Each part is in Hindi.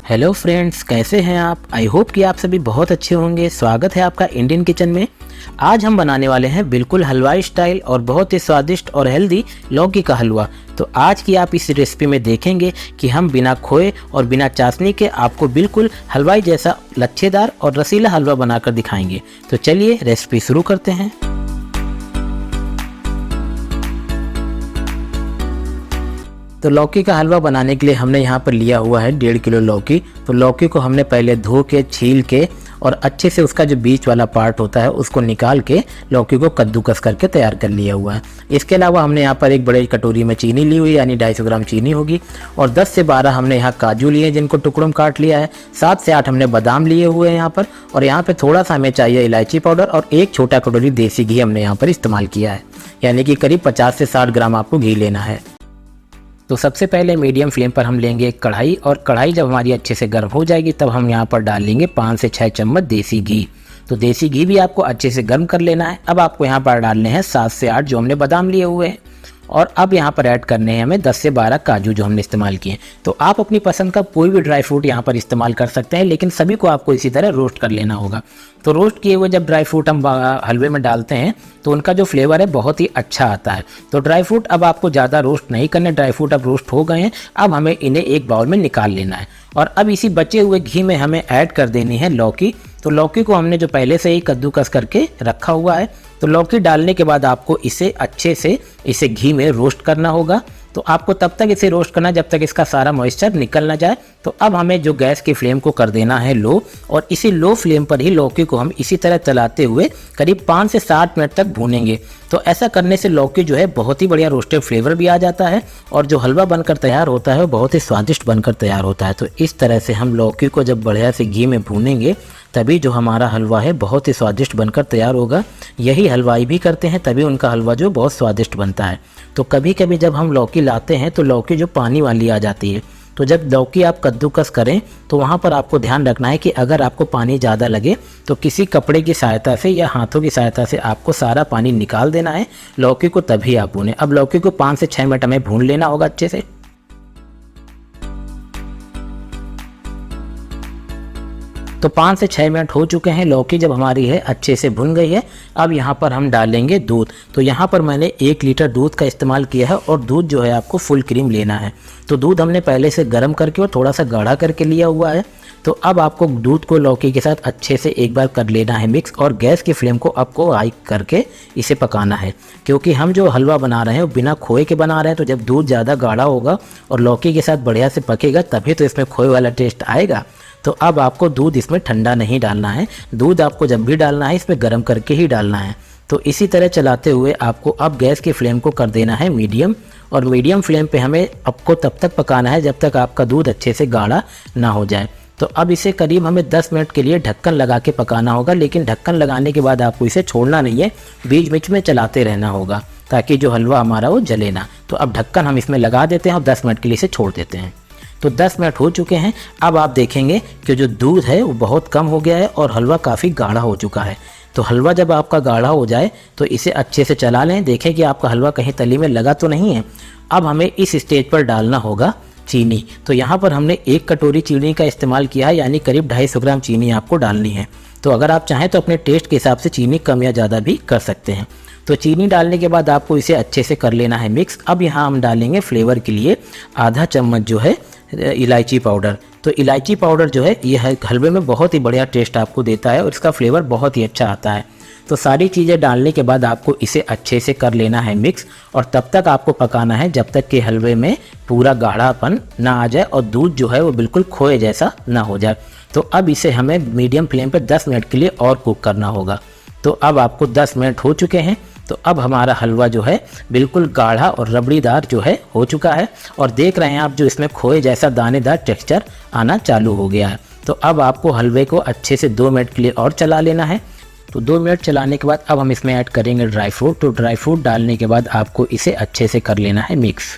हेलो फ्रेंड्स, कैसे हैं आप। आई होप कि आप सभी बहुत अच्छे होंगे। स्वागत है आपका इंडियन किचन में। आज हम बनाने वाले हैं बिल्कुल हलवाई स्टाइल और बहुत ही स्वादिष्ट और हेल्दी लौकी का हलवा। तो आज की आप इस रेसिपी में देखेंगे कि हम बिना खोए और बिना चाशनी के आपको बिल्कुल हलवाई जैसा लच्छेदार और रसीला हलवा बनाकर दिखाएंगे। तो चलिए रेसिपी शुरू करते हैं। तो लौकी का हलवा बनाने के लिए हमने यहाँ पर लिया हुआ है 1.5 किलो लौकी। तो लौकी को हमने पहले धो के छील के और अच्छे से उसका जो बीच वाला पार्ट होता है उसको निकाल के लौकी को कद्दूकस करके तैयार कर लिया हुआ है। इसके अलावा हमने यहाँ पर एक बड़े कटोरी में चीनी ली हुई, यानी 250 ग्राम चीनी होगी। और 10 से 12 हमने यहाँ काजू लिए जिनको टुकड़ों में काट लिया है। 7 से 8 हमने बादाम लिए हुए हैं यहाँ पर। और यहाँ पर थोड़ा सा हमें चाहिए इलायची पाउडर और 1 छोटा कटोरी देसी घी हमने यहाँ पर इस्तेमाल किया है, यानी कि करीब 50 से 60 ग्राम आपको घी लेना है। तो सबसे पहले मीडियम फ्लेम पर हम लेंगे एक कढ़ाई, और कढ़ाई जब हमारी अच्छे से गर्म हो जाएगी तब हम यहाँ पर डाल लेंगे 5 से 6 चम्मच देसी घी। तो देसी घी भी आपको अच्छे से गर्म कर लेना है। अब आपको यहाँ पर डालने हैं 7 से 8 जो हमने बादाम लिए हुए हैं। और अब यहाँ पर ऐड करने हैं हमें 10 से 12 काजू जो हमने इस्तेमाल किए। तो आप अपनी पसंद का कोई भी ड्राई फ्रूट यहाँ पर इस्तेमाल कर सकते हैं, लेकिन सभी को आपको इसी तरह रोस्ट कर लेना होगा। तो रोस्ट किए हुए जब ड्राई फ्रूट हम हलवे में डालते हैं तो उनका जो फ्लेवर है बहुत ही अच्छा आता है। तो ड्राई फ्रूट अब आपको ज़्यादा रोस्ट नहीं करने, ड्राई फ्रूट अब रोस्ट हो गए हैं। अब हमें इन्हें एक बाउल में निकाल लेना है। और अब इसी बचे हुए घी में हमें ऐड कर देनी है लौकी। तो लौकी को हमने जो पहले से ही कद्दूकस करके रखा हुआ है। तो लौकी डालने के बाद आपको इसे अच्छे से इसे घी में रोस्ट करना होगा। तो आपको तब तक इसे रोस्ट करना जब तक इसका सारा मॉइस्चर निकल ना जाए। तो अब हमें जो गैस की फ्लेम को कर देना है लो, और इसी लो फ्लेम पर ही लौकी को हम इसी तरह चलाते हुए करीब 5 से 7 मिनट तक भूनेंगे। तो ऐसा करने से लौकी जो है बहुत ही बढ़िया रोस्टेड फ्लेवर भी आ जाता है, और जो हलवा बनकर तैयार होता है वो बहुत ही स्वादिष्ट बनकर तैयार होता है। तो इस तरह से हम लौकी को जब बढ़िया से घी में भूनेंगे तभी जो हमारा हलवा है बहुत ही स्वादिष्ट बनकर तैयार होगा। यही हलवाई भी करते हैं, तभी उनका हलवा जो बहुत स्वादिष्ट बनता है। तो कभी कभी जब हम लौकी लाते हैं तो लौकी जो पानी वाली आ जाती है। तो जब लौकी आप कद्दूकस करें तो वहाँ पर आपको ध्यान रखना है कि अगर आपको पानी ज़्यादा लगे तो किसी कपड़े की सहायता से या हाथों की सहायता से आपको सारा पानी निकाल देना है लौकी को, तभी आप भूनें। अब लौकी को 5 से 6 मिनट हमें भून लेना होगा अच्छे से। तो 5 से 6 मिनट हो चुके हैं। लौकी जब हमारी है अच्छे से भुन गई है। अब यहाँ पर हम डालेंगे दूध। तो यहाँ पर मैंने 1 लीटर दूध का इस्तेमाल किया है, और दूध जो है आपको फुल क्रीम लेना है। तो दूध हमने पहले से गर्म करके और थोड़ा सा गाढ़ा करके लिया हुआ है। तो अब आपको दूध को लौकी के साथ अच्छे से एक बार कर लेना है मिक्स, और गैस की फ्लेम को आपको हाई करके इसे पकाना है। क्योंकि हम जो हलवा बना रहे हैं वो बिना खोए के बना रहे हैं। तो जब दूध ज़्यादा गाढ़ा होगा और लौकी के साथ बढ़िया से पकेगा तभी तो इसमें खोए वाला टेस्ट आएगा। तो अब आपको दूध इसमें ठंडा नहीं डालना है। दूध आपको जब भी डालना है इसमें गर्म करके ही डालना है। तो इसी तरह चलाते हुए आपको अब गैस की फ्लेम को कर देना है मीडियम, और मीडियम फ्लेम पे हमें आपको तब तक पकाना है जब तक आपका दूध अच्छे से गाढ़ा ना हो जाए। तो अब इसे करीब हमें 10 मिनट के लिए ढक्कन लगा के पकाना होगा, लेकिन ढक्कन लगाने के बाद आपको इसे छोड़ना नहीं है, बीच बीच में चलाते रहना होगा ताकि जो हलवा हमारा वो जले ना। तो अब ढक्कन हम इसमें लगा देते हैं और 10 मिनट के लिए इसे छोड़ देते हैं। तो 10 मिनट हो चुके हैं। अब आप देखेंगे कि जो दूध है वो बहुत कम हो गया है और हलवा काफ़ी गाढ़ा हो चुका है। तो हलवा जब आपका गाढ़ा हो जाए तो इसे अच्छे से चला लें। देखें कि आपका हलवा कहीं तली में लगा तो नहीं है। अब हमें इस स्टेज पर डालना होगा चीनी। तो यहाँ पर हमने 1 कटोरी चीनी का इस्तेमाल किया है, यानी करीब 250 ग्राम चीनी आपको डालनी है। तो अगर आप चाहें तो अपने टेस्ट के हिसाब से चीनी कम या ज़्यादा भी कर सकते हैं। तो चीनी डालने के बाद आपको इसे अच्छे से कर लेना है मिक्स। अब यहाँ हम डालेंगे फ्लेवर के लिए आधा चम्मच जो है इलायची पाउडर। तो इलायची पाउडर जो है ये हलवे में बहुत ही बढ़िया टेस्ट आपको देता है और इसका फ्लेवर बहुत ही अच्छा आता है। तो सारी चीज़ें डालने के बाद आपको इसे अच्छे से कर लेना है मिक्स, और तब तक आपको पकाना है जब तक कि हलवे में पूरा गाढ़ापन ना आ जाए और दूध जो है वो बिल्कुल खोए जैसा ना हो जाए। तो अब इसे हमें मीडियम फ्लेम पर 10 मिनट के लिए और कुक करना होगा। तो अब आपको 10 मिनट हो चुके हैं। तो अब हमारा हलवा जो है बिल्कुल गाढ़ा और रबड़ीदार जो है हो चुका है, और देख रहे हैं आप जो इसमें खोए जैसा दानेदार टेक्सचर आना चालू हो गया है। तो अब आपको हलवे को अच्छे से 2 मिनट के लिए और चला लेना है। तो 2 मिनट चलाने के बाद अब हम इसमें ऐड करेंगे ड्राई फ्रूट। तो ड्राई फ्रूट डालने के बाद आपको इसे अच्छे से कर लेना है मिक्स।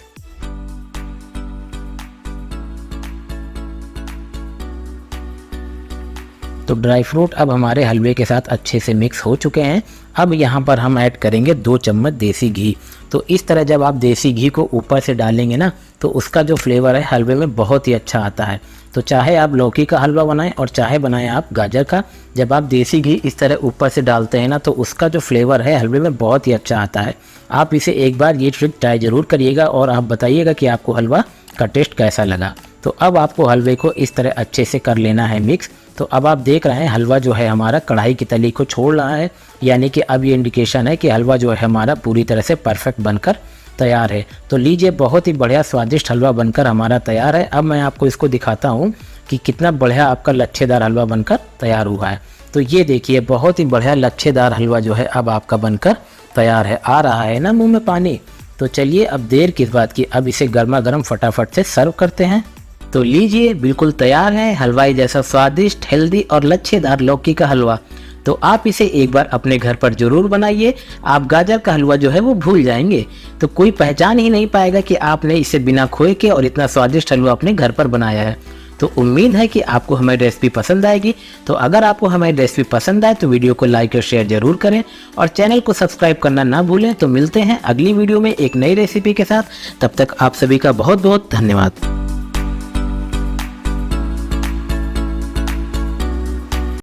तो ड्राई फ्रूट अब हमारे हलवे के साथ अच्छे से मिक्स हो चुके हैं। अब यहाँ पर हम ऐड करेंगे 2 चम्मच देसी घी। तो इस तरह जब आप देसी घी को ऊपर से डालेंगे ना, तो उसका जो फ्लेवर है हलवे में बहुत ही अच्छा आता है। तो चाहे आप लौकी का हलवा बनाएं और चाहे बनाएं आप गाजर का, जब आप देसी घी इस तरह ऊपर से डालते हैं ना, तो उसका जो फ्लेवर है हलवे में बहुत ही अच्छा आता है। आप इसे एक बार ये ट्रिक ट्राई ज़रूर करिएगा और आप बताइएगा कि आपको हलवा का टेस्ट कैसा लगा। तो अब आपको हलवे को इस तरह अच्छे से कर लेना है मिक्स। तो अब आप देख रहे हैं हलवा जो है हमारा कढ़ाई की तली को छोड़ रहा है, यानी कि अब ये इंडिकेशन है कि हलवा जो है हमारा पूरी तरह से परफेक्ट बनकर तैयार है। तो लीजिए, बहुत ही बढ़िया स्वादिष्ट हलवा बनकर हमारा तैयार है। अब मैं आपको इसको दिखाता हूँ कि कितना बढ़िया आपका लच्छेदार हलवा बनकर तैयार हुआ है। तो ये देखिए, बहुत ही बढ़िया लच्छेदार हलवा जो है अब आपका बनकर तैयार है। आ रहा है ना मुँह में पानी। तो चलिए, अब देर किस बात की, अब इसे गर्मा गर्म फटाफट से सर्व करते हैं। तो लीजिए, बिल्कुल तैयार है हलवाई जैसा स्वादिष्ट, हेल्दी और लच्छेदार लौकी का हलवा। तो आप इसे एक बार अपने घर पर जरूर बनाइए। आप गाजर का हलवा जो है वो भूल जाएंगे, तो कोई पहचान ही नहीं पाएगा कि आपने इसे बिना खोए के और इतना स्वादिष्ट हलवा अपने घर पर बनाया है। तो उम्मीद है कि आपको हमारी रेसिपी पसंद आएगी। तो अगर आपको हमारी रेसिपी पसंद आए तो वीडियो को लाइक और शेयर जरूर करें और चैनल को सब्सक्राइब करना ना भूलें। तो मिलते हैं अगली वीडियो में एक नई रेसिपी के साथ। तब तक आप सभी का बहुत बहुत धन्यवाद।